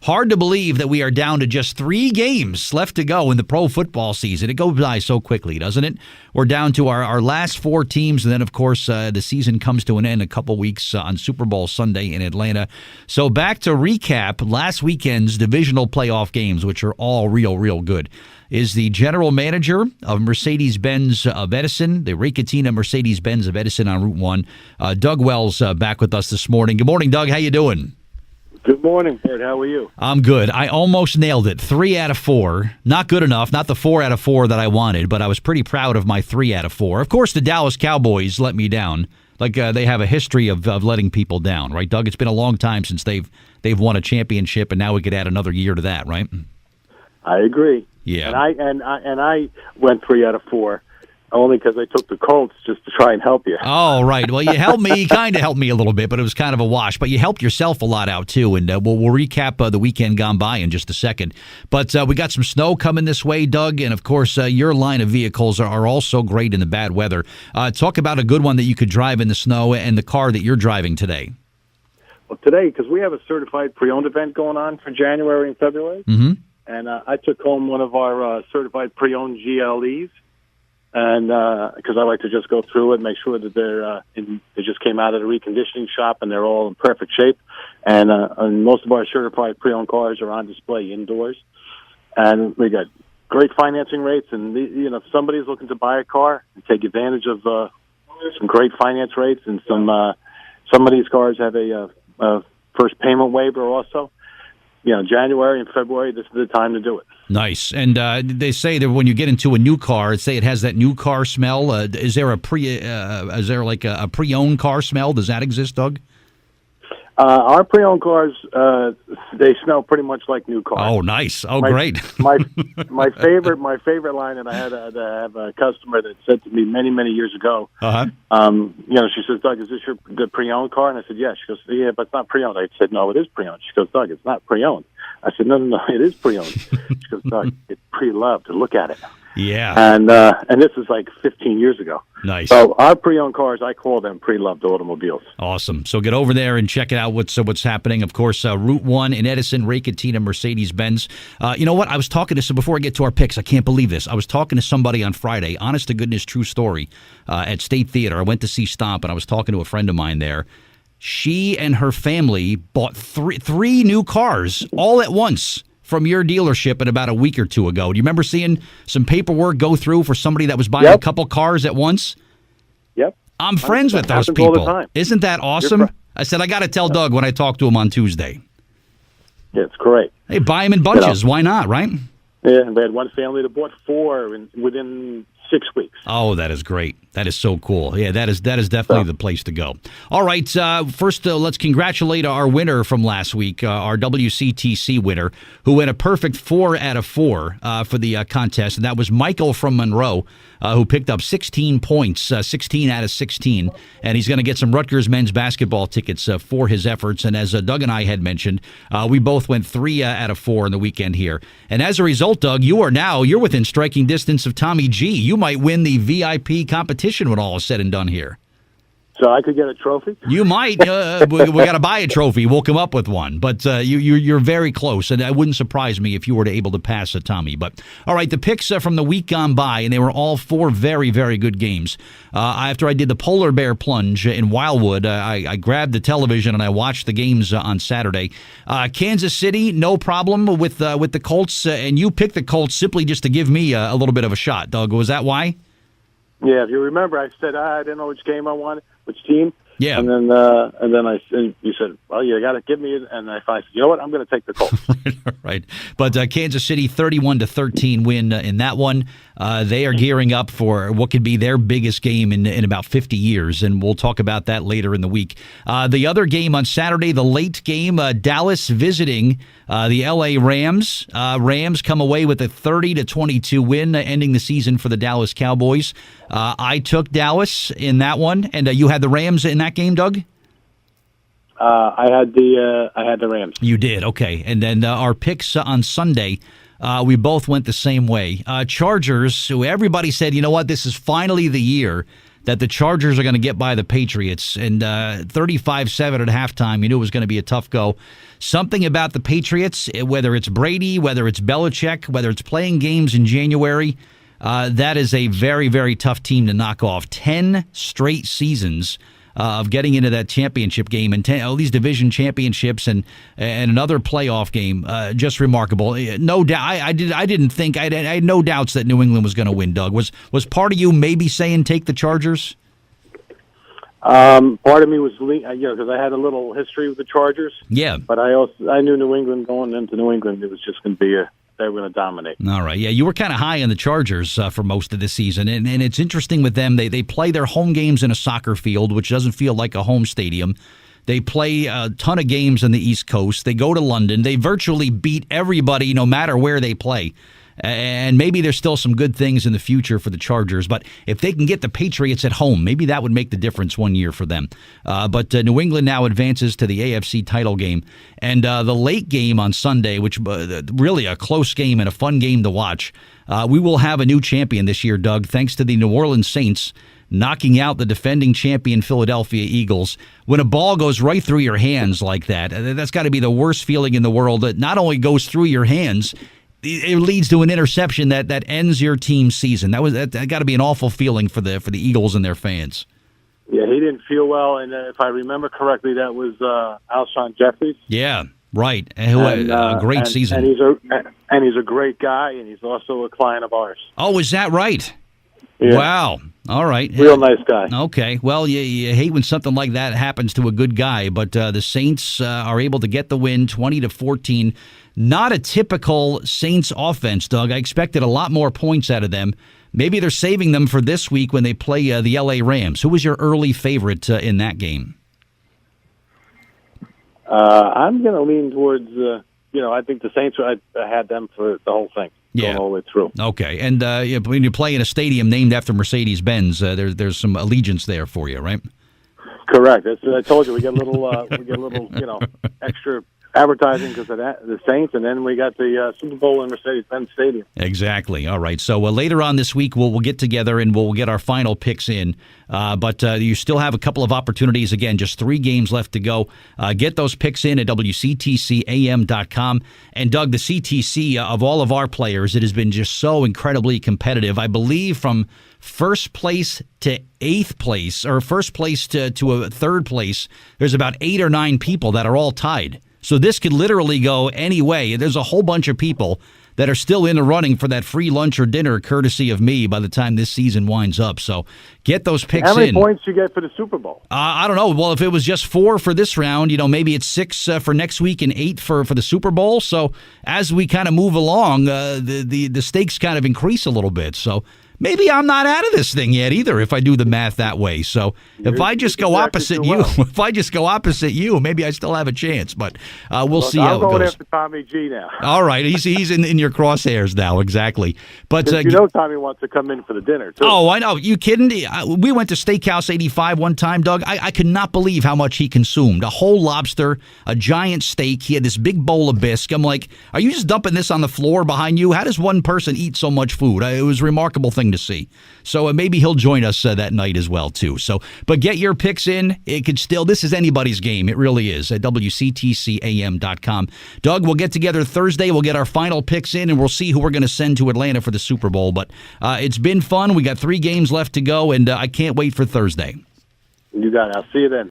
Hard to believe that we are down to just 3 games left to go in the pro football season. It goes by so quickly, doesn't it? We're down to our last 4 teams, and then, of course, the season comes to an end a couple weeks on Super Bowl Sunday in Atlanta. So back to recap last weekend's divisional playoff games, which are all real good, is the general manager of Mercedes-Benz of Edison, the Catena Mercedes-Benz of Edison on Route 1. Doug Wells back with us this morning. Good morning, Doug. How you doing? Good morning, Bert. How are you? I'm good. I almost nailed it. 3 out of 4. Not good enough. Not the 4 out of 4 that I wanted, but I was pretty proud of my 3 out of 4. Of course, the Dallas Cowboys let me down. They have a history of letting people down, right, Doug? It's been a long time since they've won a championship, and now we could add another year to that, right? I agree. Yeah. And I went 3 out of 4. Only because I took the Colts just to try and help you. Oh, right. Well, you helped me. You kind of helped me a little bit, but it was kind of a wash. But you helped yourself a lot out, too. And we'll recap the weekend gone by in just a second. But we got some snow coming this way, Doug. And, of course, your line of vehicles are also great in the bad weather. Talk about a good one that you could drive in the snow and the car that you're driving today. Well, today, because we have a certified pre-owned event going on for January and February. Mm-hmm. And I took home one of our certified pre-owned GLEs. And because I like to just go through it, make sure that they just came out of the reconditioning shop and they're all in perfect shape. And most of our certified pre-owned cars are on display indoors. And we got great financing rates. And if somebody's looking to buy a car and take advantage of some great finance rates, and some of these cars have a first payment waiver also. January and February, this is the time to do it. Nice. And they say that when you get into a new car, say it has that new car smell. Is there a pre-owned car smell? Does that exist, Doug? Our pre-owned cars, they smell pretty much like new cars. Oh, nice. Oh, great. my favorite line, and I had to have a customer that said to me many years ago. She says, "Doug, is this your good pre-owned car?" And I said, "Yeah." She goes, "Yeah, but it's not pre-owned." I said, "No, it is pre-owned." She goes, "Doug, it's not pre-owned." I said, No, it is pre-owned." She goes, "Doug, it's pre-loved. Look at it." Yeah. And this is like 15 years ago. Nice. So our pre-owned cars, I call them pre-loved automobiles. Awesome. So get over there and check it out. What's happening? Of course, Route 1 in Edison, Catena Mercedes-Benz. You know what? I was talking to before I get to our picks. I can't believe this. I was talking to somebody on Friday. Honest to goodness, true story. At State Theater, I went to see Stomp, and I was talking to a friend of mine there. She and her family bought three new cars all at once from your dealership at about a week or 2 ago. Do you remember seeing some paperwork go through for somebody that was buying a couple cars at once? Yep. I'm friends with those people. All the people. time. Isn't that awesome? I said, I got to tell Doug when I talk to him on Tuesday. Yeah, it's great. Hey, buy them in bunches. Why not, right? Yeah, they had one family that bought 4 within 6 weeks. Oh, that is great. That is so cool. Yeah, that is definitely the place to go. All right, first let's congratulate our winner from last week, our WCTC winner, who went a perfect 4 out of 4 for the contest, and that was Michael from Monroe, who picked up 16 points, 16 out of 16, and he's going to get some Rutgers men's basketball tickets for his efforts. And as Doug and I had mentioned, we both went 3 out of 4 in the weekend here. And as a result, Doug, you're within striking distance of Tommy G. You might win the VIP competition when all is said and done here. So I could get a trophy? You might. We got to buy a trophy. We'll come up with one. But you're very close, and it wouldn't surprise me if you were able to pass Tommy. But, all right, the picks from the week gone by, and they were all 4 very, very good games. After I did the Polar Bear Plunge in Wildwood, I grabbed the television and I watched the games on Saturday. Kansas City, no problem with the Colts, and you picked the Colts simply just to give me a little bit of a shot, Doug. Was that why? Yeah, if you remember, I said I didn't know which game I wanted, which team. Yeah. And then you said, well, you got to give me it. And I said, you know what? I'm going to take the Colts. Right. But Kansas City 31-13 win in that one. They are gearing up for what could be their biggest game in about 50 years, and we'll talk about that later in the week. The other game on Saturday, the late game, Dallas visiting the L.A. Rams. Rams come away with a 30-22 win, ending the season for the Dallas Cowboys. I took Dallas in that one, and you had the Rams in that game, Doug? I had the Rams. You did, okay. And then our picks on Sunday, we both went the same way. Chargers, who everybody said, you know what, this is finally the year that the Chargers are going to get by the Patriots. And 35-7 at halftime, you knew it was going to be a tough go. Something about the Patriots, whether it's Brady, whether it's Belichick, whether it's playing games in January, that is a very, very tough team to knock off. 10 straight seasons of getting into that championship game, and all these division championships and another playoff game, just remarkable. No doubt, I had no doubts that New England was going to win. Doug, was part of you maybe saying take the Chargers? Part of me was, because I had a little history with the Chargers. Yeah, but I knew New England going into New England. It was just going to be they were going to dominate. All right. Yeah, you were kind of high on the Chargers for most of the season. And it's interesting with them. They play their home games in a soccer field, which doesn't feel like a home stadium. They play a ton of games on the East Coast. They go to London. They virtually beat everybody no matter where they play. And maybe there's still some good things in the future for the Chargers. But if they can get the Patriots at home, maybe that would make the difference one year for them. But New England now advances to the AFC title game. And the late game on Sunday, which really a close game and a fun game to watch, we will have a new champion this year, Doug, thanks to the New Orleans Saints knocking out the defending champion Philadelphia Eagles. When a ball goes right through your hands like that, that's got to be the worst feeling in the world. That not only goes through your hands, it leads to an interception that ends your team's season. That got to be an awful feeling for the Eagles and their fans. Yeah, he didn't feel well, and if I remember correctly, that was Alshon Jeffries. Yeah, right. A great season. And he's a great guy, and he's also a client of ours. Oh, is that right? Yeah. Wow. All right. Real nice guy. Okay. Well, you hate when something like that happens to a good guy, but the Saints are able to get the win, 20-14. Not a typical Saints offense, Doug. I expected a lot more points out of them. Maybe they're saving them for this week when they play the L.A. Rams. Who was your early favorite in that game? I'm going to lean towards, I think the Saints, I had them for the whole thing. Yeah. Going all the way through. Okay. And when you play in a stadium named after Mercedes-Benz, there's some allegiance there for you, right? Correct. I told you we get a little, extra advertising because of the Saints, and then we got the Super Bowl in Mercedes-Benz Stadium. Exactly. All right. So later on this week, we'll get together and we'll get our final picks in. But you still have a couple of opportunities. Again, just 3 games left to go. Get those picks in at WCTCAM.com. And Doug, the CTC, of all of our players, it has been just so incredibly competitive. I believe from first place to 8th place, or first place to a 3rd place, there's about 8 or 9 people that are all tied. So this could literally go any way. There's a whole bunch of people that are still in the running for that free lunch or dinner courtesy of me by the time this season winds up. So get those picks in. How many points you get for the Super Bowl? I don't know. Well, if it was just 4 for this round, maybe it's 6 for next week and 8 for the Super Bowl. So as we kind of move along, the stakes kind of increase a little bit. So maybe I'm not out of this thing yet either if I do the math that way. So if I just go opposite you, maybe I still have a chance. But we'll see how it goes. I'm going after Tommy G now. All right, he's in your crosshairs now, exactly. But Tommy wants to come in for the dinner too. Oh, I know. You kidding? We went to Steakhouse 85 one time, Doug. I could not believe how much he consumed. A whole lobster, a giant steak. He had this big bowl of bisque. I'm like, are you just dumping this on the floor behind you? How does one person eat so much food? It was a remarkable thing to see. So maybe he'll join us that night as well too. So, but get your picks in. This is anybody's game. It really is at WCTCAM.com. Doug, we'll get together Thursday. We'll get our final picks in, and we'll see who we're going to send to Atlanta for the Super Bowl. But it's been fun. We got 3 games left to go, and I can't wait for Thursday. You got it. I'll see you then.